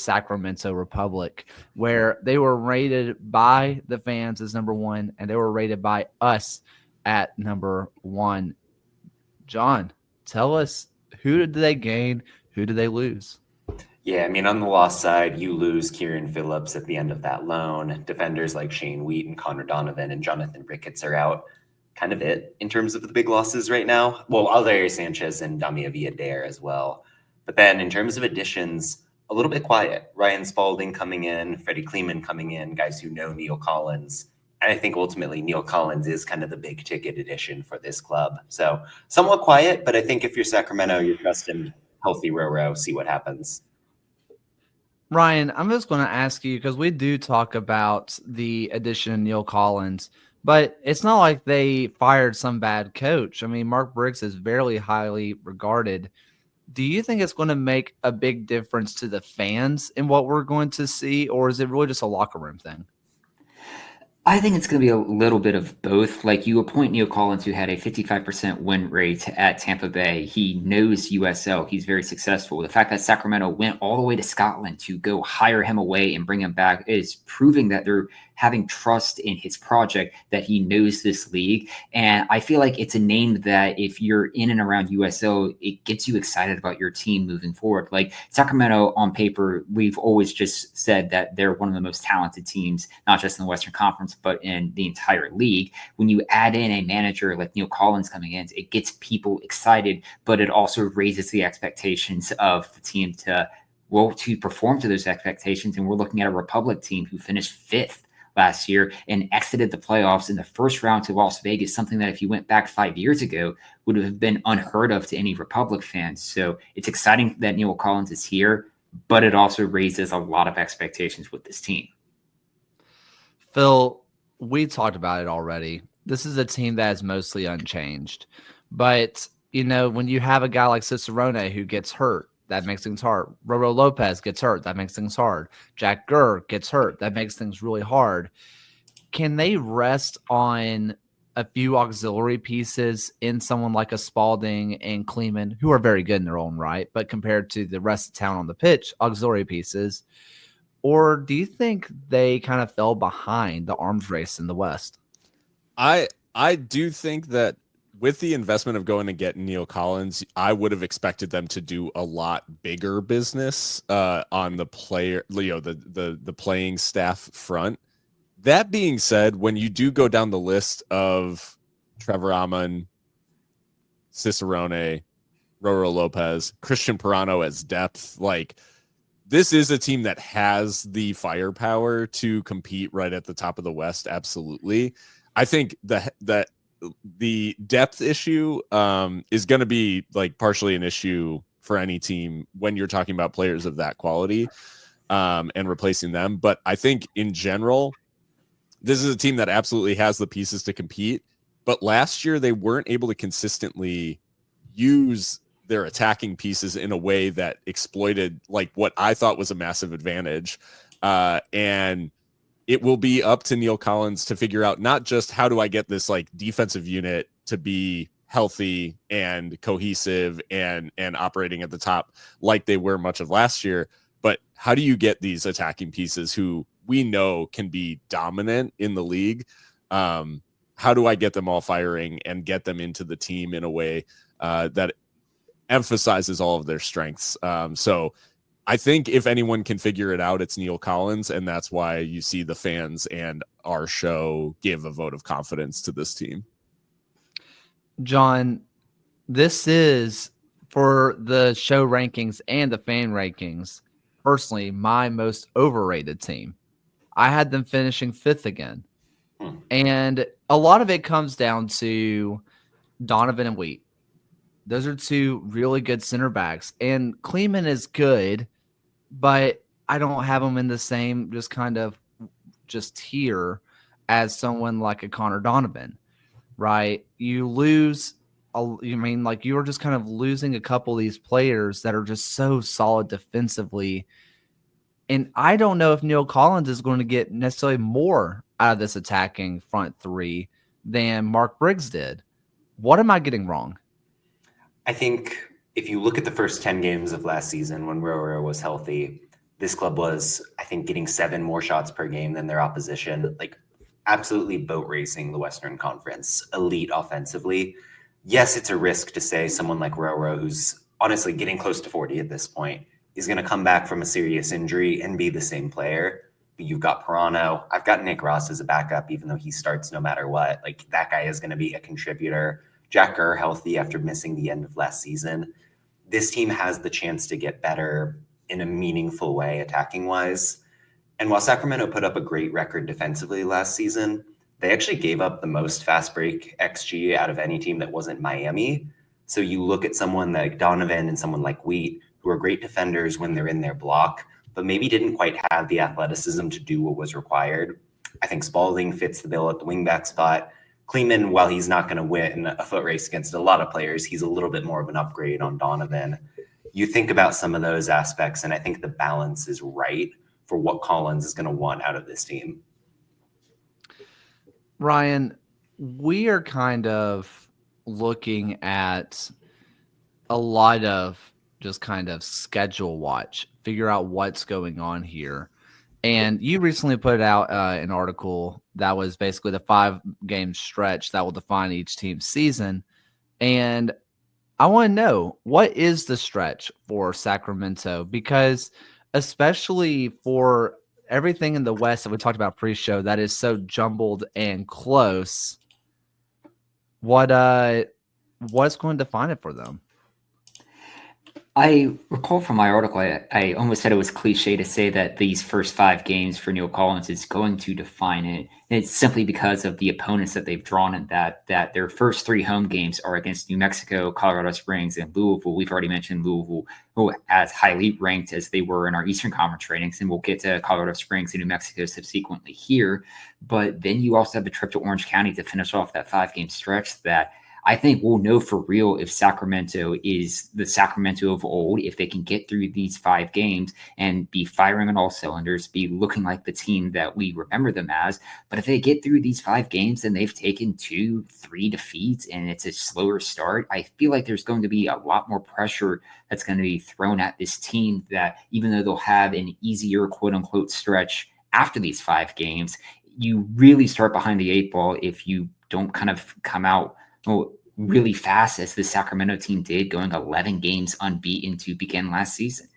Sacramento Republic, where they were rated by the fans as number one, and they were rated by us at number one. John, tell us, who did they gain? Who did they lose? Yeah, I mean, on the loss side, you lose Kieran Phillips at the end of that loan. Defenders like Shane Wheat and Connor Donovan and Jonathan Ricketts are out. Kind of it in terms of the big losses right now. Well, Aldair Sanchez and Damia Villadere as well. But then in terms of additions, a little bit quiet. Ryan Spalding coming in, Freddie Kleeman coming in, guys who know Neil Collins. And I think ultimately Neil Collins is kind of the big ticket addition for this club. So somewhat quiet, but I think if you're Sacramento, you trust him healthy row, see what happens. Ryan, I'm just going to ask you because we do talk about the addition of Neil Collins, but it's not like they fired some bad coach. I mean, Mark Briggs is very highly regarded. Do you think it's going to make a big difference to the fans in what we're going to see, or is it really just a locker room thing? I think it's going to be a little bit of both. Like you appoint Neil Collins, who had a 55% win rate at Tampa Bay. He knows USL. He's very successful. The fact that Sacramento went all the way to Scotland to go hire him away and bring him back is proving that they're having trust in his project, that he knows this league. And I feel like it's a name that if you're in and around USL, it gets you excited about your team moving forward. Like Sacramento on paper, we've always just said that they're one of the most talented teams, not just in the Western Conference, but in the entire league. When you add in a manager like Neil Collins coming in, it gets people excited, but it also raises the expectations of the team to perform to those expectations. And we're looking at a Republic team who finished 5th last year and exited the playoffs in the first round to Las Vegas, something that if you went back 5 years ago would have been unheard of to any Republic fans. So it's exciting that Neil Collins is here, but it also raises a lot of expectations with this team. Phil, we talked about it already. This is a team that is mostly unchanged. But, you know, when you have a guy like Cicerone who gets hurt, that makes things hard. Roro Lopez gets hurt. That makes things hard. Jack Gurr gets hurt. That makes things really hard. Can they rest on a few auxiliary pieces in someone like a Spalding and Kleeman, who are very good in their own right, but compared to the rest of town on the pitch, auxiliary pieces? Or do you think they kind of fell behind the arms race in the West? I do think that with the investment of going to get Neil Collins, I would have expected them to do a lot bigger business on the player, the playing staff front. That being said, when you do go down the list of Trevor Amon, Cicerone, Roro Lopez, Christian Pirano as depth, like this is a team that has the firepower to compete right at the top of the West. Absolutely. I think that the depth issue is going to be like partially an issue for any team when you're talking about players of that quality and replacing them. But I think in general, this is a team that absolutely has the pieces to compete. But last year, they weren't able to consistently use their attacking pieces in a way that exploited like what I thought was a massive advantage. And it will be up to Neil Collins to figure out not just how do I get this like defensive unit to be healthy and cohesive and operating at the top like they were much of last year, but how do you get these attacking pieces who we know can be dominant in the league? How do I get them all firing and get them into the team in a way that emphasizes all of their strengths? So I think if anyone can figure it out, it's Neil Collins, and that's why you see the fans and our show give a vote of confidence to this team. John, this is, for the show rankings and the fan rankings, personally, my most overrated team. I had them finishing 5th again. And a lot of it comes down to Donovan and Wheat. Those are two really good center backs. And Kleeman is good, but I don't have him in the same just tier as someone like a Connor Donovan, right? You lose, you're just kind of losing a couple of these players that are just so solid defensively. And I don't know if Neil Collins is going to get necessarily more out of this attacking front three than Mark Briggs did. What am I getting wrong? I think if you look at the first 10 games of last season when Roro was healthy, This club was, I think, getting 7 more shots per game than their opposition. Like, absolutely boat racing the Western Conference, elite offensively. Yes, it's a risk to say someone like Roro, who's honestly getting close to 40 at this point, is going to come back from a serious injury and be the same player. But you've got Pirano. I've got Nick Ross as a backup, even though he starts no matter what. Like, that guy is going to be a contributor. Jack Gurr healthy after missing the end of last season. This team has the chance to get better in a meaningful way, attacking wise. And while Sacramento put up a great record defensively last season, they actually gave up the most fast break XG out of any team that wasn't Miami. So you look at someone like Donovan and someone like Wheat, who are great defenders when they're in their block, but maybe didn't quite have the athleticism to do what was required. I think Spalding fits the bill at the wingback spot. Kleeman, while he's not going to win a foot race against a lot of players, he's a little bit more of an upgrade on Donovan. You think about some of those aspects, and I think the balance is right for what Collins is going to want out of this team. Ryan, we are kind of looking at a lot of just kind of schedule watch, figure out what's going on here. And you recently put out an article that was basically the 5-game stretch that will define each team's season. And I want to know, what is the stretch for Sacramento? Because especially for everything in the West that we talked about pre-show that is so jumbled and close, what's going to define it for them? I recall from my article, I almost said it was cliche to say that these first 5 games for Neil Collins is going to define it. And it's simply because of the opponents that they've drawn, and that their first 3 home games are against New Mexico, Colorado Springs, and Louisville. We've already mentioned Louisville, who as highly ranked as they were in our Eastern Conference ratings, and we'll get to Colorado Springs and New Mexico subsequently here. But then you also have the trip to Orange County to finish off that 5-game stretch that I think we'll know for real if Sacramento is the Sacramento of old, if they can get through these 5 games and be firing on all cylinders, be looking like the team that we remember them as. But if they get through these 5 games and they've taken 2-3 defeats and it's a slower start, I feel like there's going to be a lot more pressure that's going to be thrown at this team, that even though they'll have an easier quote unquote stretch after these 5 games, you really start behind the 8 ball if you don't kind of come out really fast as the Sacramento team did, going 11 games unbeaten to begin last season.